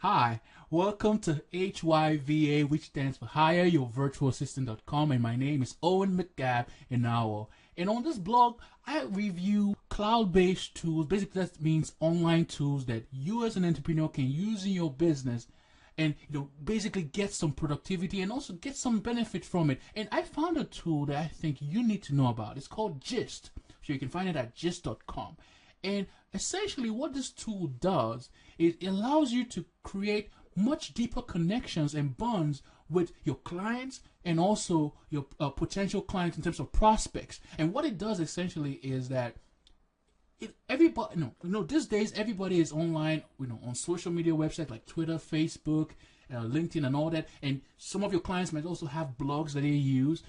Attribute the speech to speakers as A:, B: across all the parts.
A: Hi, welcome to HYVA, which stands for HireYourVirtualAssistant.com, and my name is Owen McGab Inawo. And on this blog, I review cloud-based tools. Basically, that means online tools that you as an entrepreneur can use in your business and basically get some productivity and also get some benefit from it. And I found a tool that I think you need to know about. It's called Gist. So you can find it at gist.com. And essentially what this tool does is it allows you to create much deeper connections and bonds with your clients and also your potential clients in terms of prospects. And what it does essentially is that these days everybody is online, on social media websites like Twitter, Facebook, LinkedIn, and all that. And some of your clients might also have blogs that they use,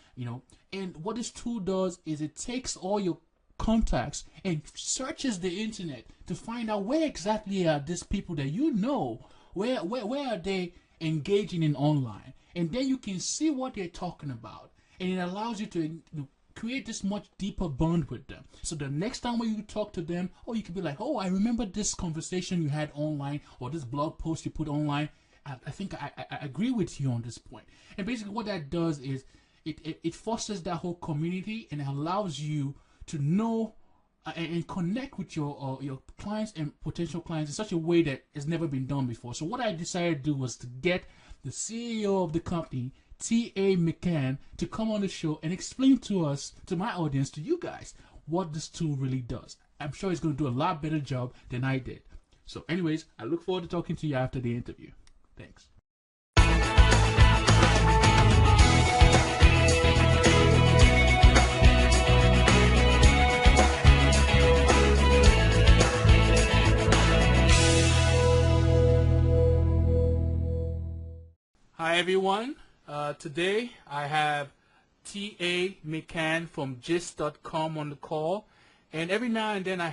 A: And what this tool does is it takes all your contacts and searches the internet to find out where exactly are these people that where are they engaging in online, and then you can see what they're talking about, and it allows you to create this much deeper bond with them. So the next time when you talk to them, you can be like, I remember this conversation you had online or this blog post you put online. I think I agree with you on this point. And basically what that does is it fosters that whole community and allows you to know and connect with your clients and potential clients in such a way that has never been done before. So what I decided to do was to get the CEO of the company, T.A. McCann, to come on the show and explain to us, to my audience, to you guys, what this tool really does. I'm sure he's going to do a lot better job than I did. So anyways, I look forward to talking to you after the interview. Thanks. Hi everyone. Today I have T.A. McCann from Gist.com on the call, and every now and then I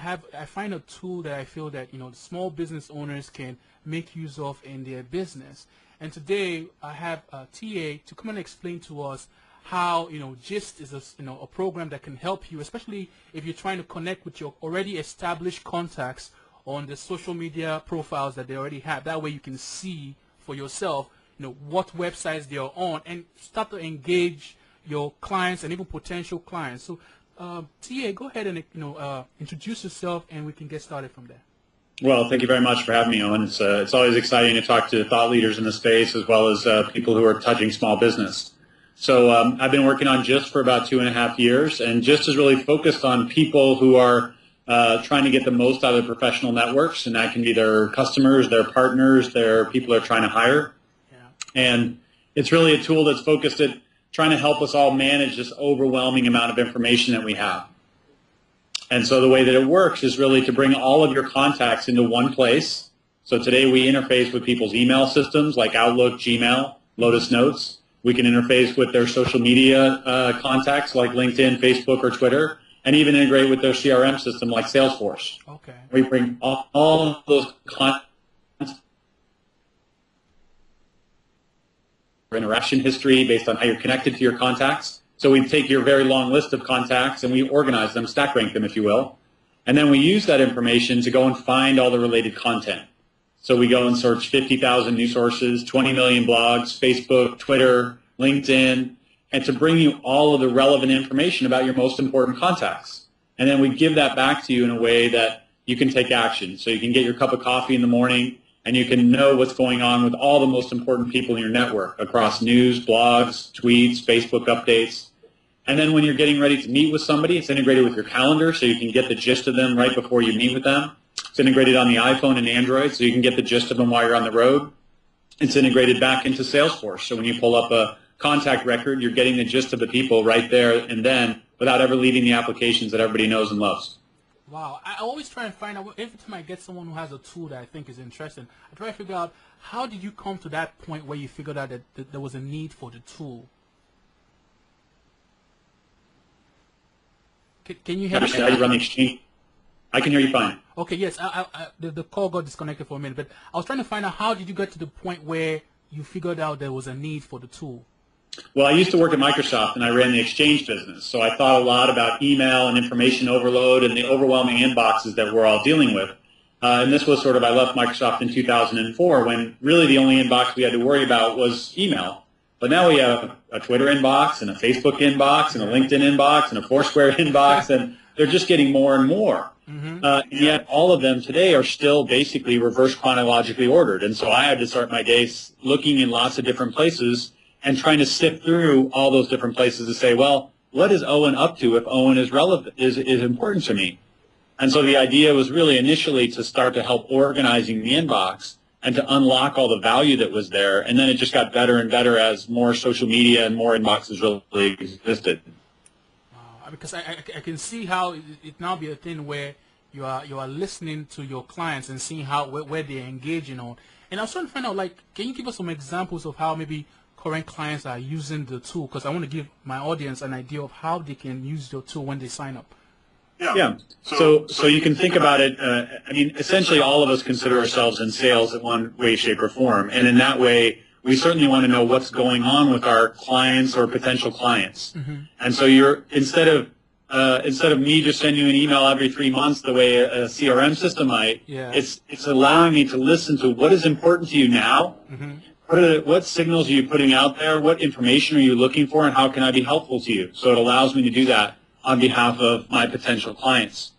A: find a tool that I feel that small business owners can make use of in their business. And today I have T.A. to come and explain to us how Gist is a program that can help you, especially if you're trying to connect with your already established contacts on the social media profiles that they already have. That way you can see for yourself what websites they are on and start to engage your clients and even potential clients. So, T.A., go ahead and introduce yourself, and we can get started from there.
B: Well, thank you very much for having me, Owen. It's always exciting to talk to thought leaders in the space as well as people who are touching small business. So I've been working on Gist for about 2.5 years, and Gist is really focused on people who are trying to get the most out of their professional networks, and that can be their customers, their partners, their people they're trying to hire. And it's really a tool that's focused at trying to help us all manage this overwhelming amount of information that we have. And so the way that it works is really to bring all of your contacts into one place. So today we interface with people's email systems like Outlook, Gmail, Lotus Notes. We can interface with their social media contacts like LinkedIn, Facebook, or Twitter, and even integrate with their CRM system like Salesforce.
A: Okay.
B: We bring all of those contacts, interaction history based on how you're connected to your contacts. So we take your very long list of contacts and we organize them, stack rank them if you will, and then we use that information to go and find all the related content. So we go and search 50,000 news sources, 20 million blogs, Facebook, Twitter, LinkedIn, and to bring you all of the relevant information about your most important contacts. And then we give that back to you in a way that you can take action. So you can get your cup of coffee in the morning and you can know what's going on with all the most important people in your network across news, blogs, tweets, Facebook updates. And then when you're getting ready to meet with somebody, it's integrated with your calendar so you can get the gist of them right before you meet with them. It's integrated on the iPhone and Android so you can get the gist of them while you're on the road. It's integrated back into Salesforce. So when you pull up a contact record, you're getting the gist of the people right there and then without ever leaving the applications that everybody knows and loves.
A: Wow. I always try and find out, every time I get someone who has a tool that I think is interesting, I try to figure out, how did you come to that point where you figured out that there was a need for the tool? Can you hear me?
B: How you run the exchange? I can hear you fine.
A: Okay, yes. The call got disconnected for a minute, but I was trying to find out, how did you get to the point where you figured out there was a need for the tool?
B: Well, I used to work at Microsoft, and I ran the exchange business, so I thought a lot about email and information overload and the overwhelming inboxes that we're all dealing with. And this was sort of, I left Microsoft in 2004 when really the only inbox we had to worry about was email. But now we have a Twitter inbox and a Facebook inbox and a LinkedIn inbox and a Foursquare inbox, and they're just getting more and more. Yet all of them today are still basically reverse chronologically ordered. And so I had to start my days looking in lots of different places and trying to sift through all those different places to say, well, what is Owen up to if Owen is relevant, is important to me? And so the idea was really initially to start to help organizing the inbox and to unlock all the value that was there. And then it just got better and better as more social media and more inboxes really existed.
A: Because I can see how it now be a thing where you are listening to your clients and seeing how where they're engaging on. And I was trying to find out, like, can you give us some examples of how maybe current clients are using the tool? Because I want to give my audience an idea of how they can use your tool when they sign up.
B: Yeah. So you can think about it. I mean, essentially, all of us consider ourselves in sales in one way, shape, or form, and in that way, we certainly want to know what's going on with our clients or potential clients. And so instead of me just sending you an email every 3 months the way a CRM system might, it's allowing me to listen to what is important to you now. What signals are you putting out there? What information are you looking for, and how can I be helpful to you? So it allows me to do that on behalf of my potential clients.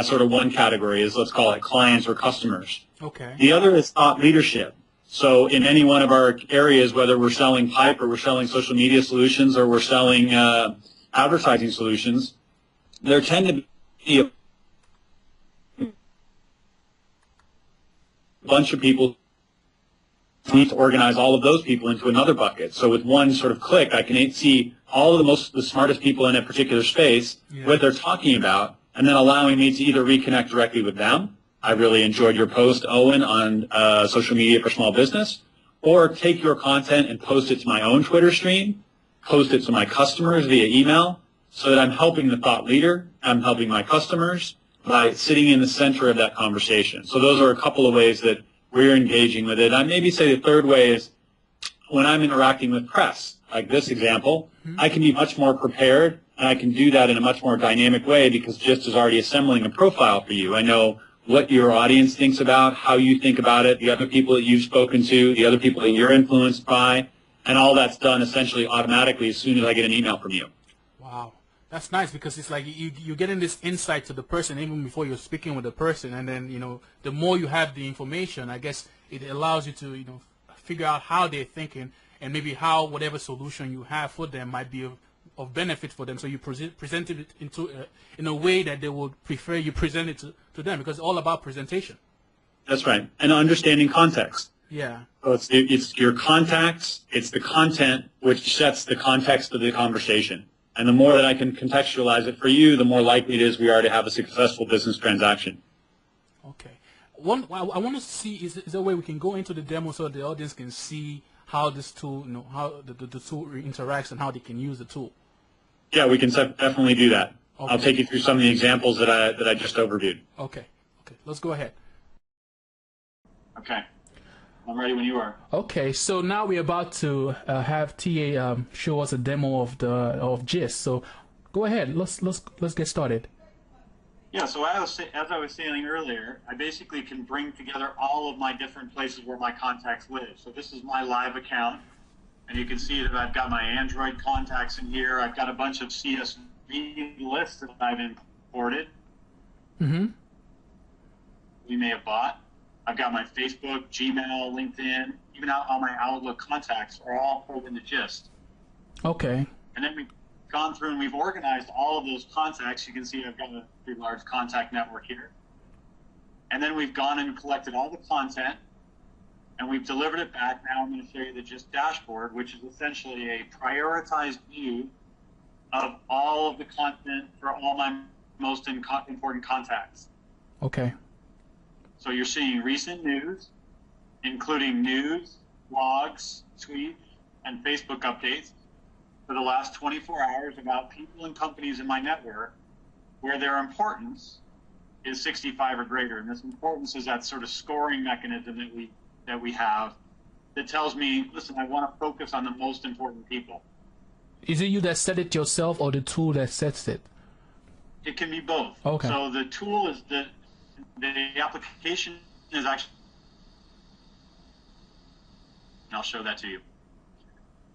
B: Sort of one category is, let's call it clients or customers.
A: Okay.
B: The other is thought leadership. So in any one of our areas, whether we're selling pipe or we're selling social media solutions or we're selling advertising solutions, there tend to be a bunch of people who need to organize all of those people into another bucket. So with one sort of click, I can see all of the smartest people in a particular space, what they're talking about, and then allowing me to either reconnect directly with them. I really enjoyed your post, Owen, on social media for small business, or take your content and post it to my own Twitter stream, post it to my customers via email, so that I'm helping the thought leader, I'm helping my customers by sitting in the center of that conversation. So those are a couple of ways that we're engaging with it. I maybe say the third way is when I'm interacting with press, like this example, I can be much more prepared, and I can do that in a much more dynamic way because Gist is already assembling a profile for you. I know what your audience thinks about, how you think about it, the other people that you've spoken to, the other people that you're influenced by, and all that's done essentially automatically as soon as I get an email from you.
A: Wow. That's nice because it's like you're getting this insight to the person even before you're speaking with the person. And then, the more you have the information, I guess it allows you to, figure out how they're thinking and maybe how whatever solution you have for them might be of benefit for them. So you present it in a way that they would prefer you present it to them because it's all about presentation.
B: That's right. And understanding context.
A: Yeah.
B: So it's your contacts, it's the content which sets the context of the conversation. And the more that I can contextualize it for you, the more likely it is we are to have a successful business transaction.
A: Okay. I want to see, is there a way we can go into the demo so the audience can see how this tool, how the tool interacts and how they can use the tool?
B: Yeah, we can definitely do that.
A: Okay.
B: I'll take you through some of the examples that I just overviewed.
A: Okay. Let's go ahead.
B: Okay. I'm ready when you are.
A: Okay, so now we're about to have TA show us a demo of Gist. So go ahead. Let's get started.
B: Yeah. So as I was saying earlier, I basically can bring together all of my different places where my contacts live. So this is my live account, and you can see that I've got my Android contacts in here. I've got a bunch of CSV lists that I've imported. We may have bought. I've got my Facebook, Gmail, LinkedIn, even all my Outlook contacts are all pulled into Gist.
A: Okay.
B: And then we've gone through and we've organized all of those contacts. You can see I've got a pretty large contact network here. And then we've gone and collected all the content, and we've delivered it back. Now I'm going to show you the Gist dashboard, which is essentially a prioritized view of all of the content for all my most important contacts.
A: Okay.
B: So you're seeing recent news, including news, blogs, tweets, and Facebook updates for the last 24 hours about people and companies in my network where their importance is 65 or greater. And this importance is that sort of scoring mechanism that we have that tells me, listen, I want to focus on the most important people.
A: Is it you that set it yourself or the tool that sets it?
B: It can be both.
A: Okay.
B: So the tool the application is actually, and I'll show that to you.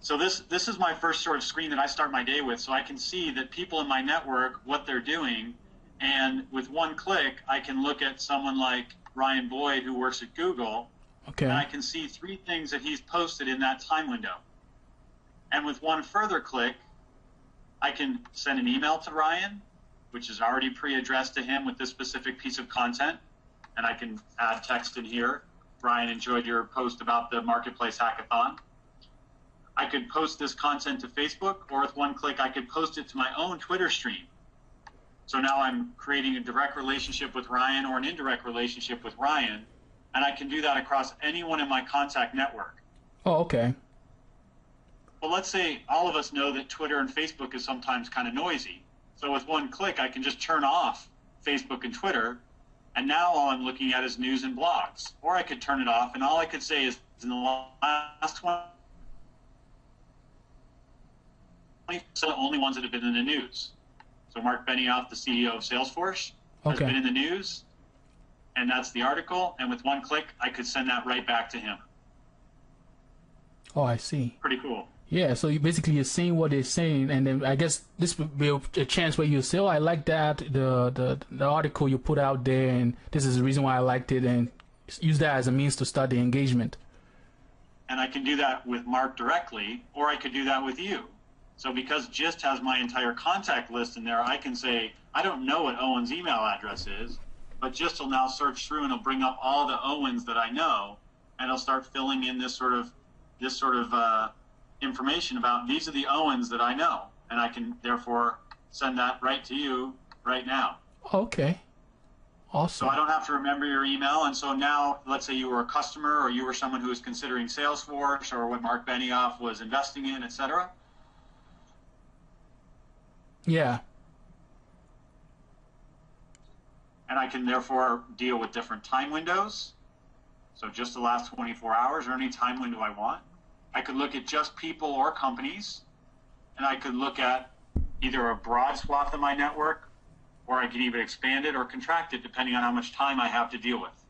B: So this is my first sort of screen that I start my day with, so I can see that people in my network, what they're doing, and with one click, I can look at someone like Ryan Boyd, who works at Google,
A: Okay.
B: and I can see 3 things that he's posted in that time window. And with one further click, I can send an email to Ryan, which is already pre-addressed to him with this specific piece of content, and I can add text in here. Ryan, enjoyed your post about the Marketplace Hackathon. I could post this content to Facebook, or with one click, I could post it to my own Twitter stream. So now I'm creating a direct relationship with Ryan or an indirect relationship with Ryan, and I can do that across anyone in my contact network.
A: Oh, okay.
B: Well, let's say all of us know that Twitter and Facebook is sometimes kind of noisy. So with one click, I can just turn off Facebook and Twitter, and now all I'm looking at is news and blogs. Or I could turn it off, and all I could say is in the last 20, the only ones that have been in the news. So Mark Benioff, the CEO of Salesforce, has
A: Okay.
B: been in the news, and that's the article. And with one click, I could send that right back to him.
A: Oh, I see.
B: Pretty cool.
A: Yeah, so you're seeing what they're saying, and then I guess this would be a chance where you say, "Oh, I like that the article you put out there, and this is the reason why I liked it," and use that as a means to start the engagement.
B: And I can do that with Mark directly, or I could do that with you. So because Gist has my entire contact list in there, I can say, I don't know what Owen's email address is, but Gist will now search through and it'll bring up all the Owens that I know, and it'll start filling in this sort of information about these are the Owens that I know, and I can therefore send that right to you right now.
A: Okay.
B: So
A: Awesome.
B: I don't have to remember your email, and so now, let's say you were a customer or you were someone who was considering Salesforce or what Mark Benioff was investing in, etc.
A: Yeah.
B: And I can therefore deal with different time windows. So just the last 24 hours or any time window I want. I could look at just people or companies, and I could look at either a broad swath of my network, or I could even expand it or contract it depending on how much time I have to deal with.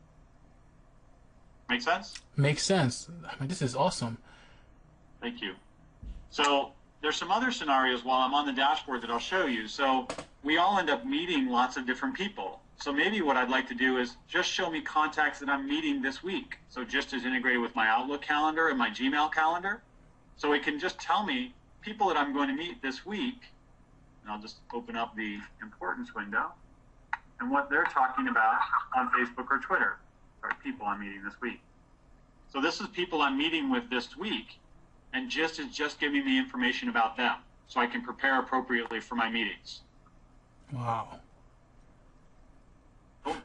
B: Make sense?
A: Makes sense. I mean, this is awesome.
B: Thank you. So there's some other scenarios while I'm on the dashboard that I'll show you. So we all end up meeting lots of different people. So maybe what I'd like to do is just show me contacts that I'm meeting this week. So just as integrated with my Outlook calendar and my Gmail calendar. So it can just tell me people that I'm going to meet this week. And I'll just open up the importance window and what they're talking about on Facebook or Twitter. Or people I'm meeting this week. So this is people I'm meeting with this week, and Gist is just giving me information about them so I can prepare appropriately for my meetings.
A: Wow.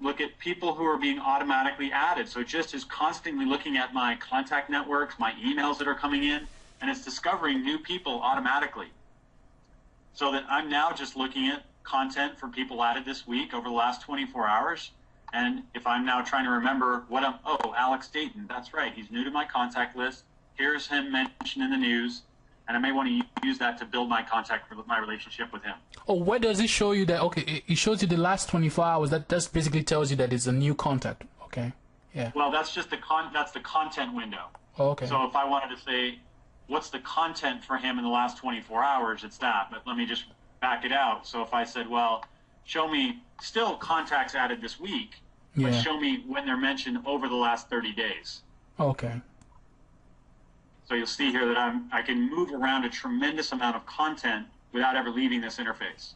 B: Look at people who are being automatically added. So Gist is constantly looking at my contact networks, my emails that are coming in, and it's discovering new people automatically. So that I'm now just looking at content for people added this week over the last 24 hours. And if I'm now trying to remember Alex Dayton, that's right, he's new to my contact list. Here's him mentioned in the news, and I may want to use that to build my my relationship with him.
A: Oh, where does it show you that? Okay, it shows you the last 24 hours. That basically tells you that it's a new contact. Okay. Yeah.
B: Well, that's just the content window.
A: Oh, okay.
B: So if I wanted to say, what's the content for him in the last 24 hours, it's that. But let me just back it out. So if I said, well, show me still contacts added this week, but
A: Yeah.
B: show me when they're mentioned over the last 30 days.
A: Okay.
B: So you'll see here that I can move around a tremendous amount of content without ever leaving this interface.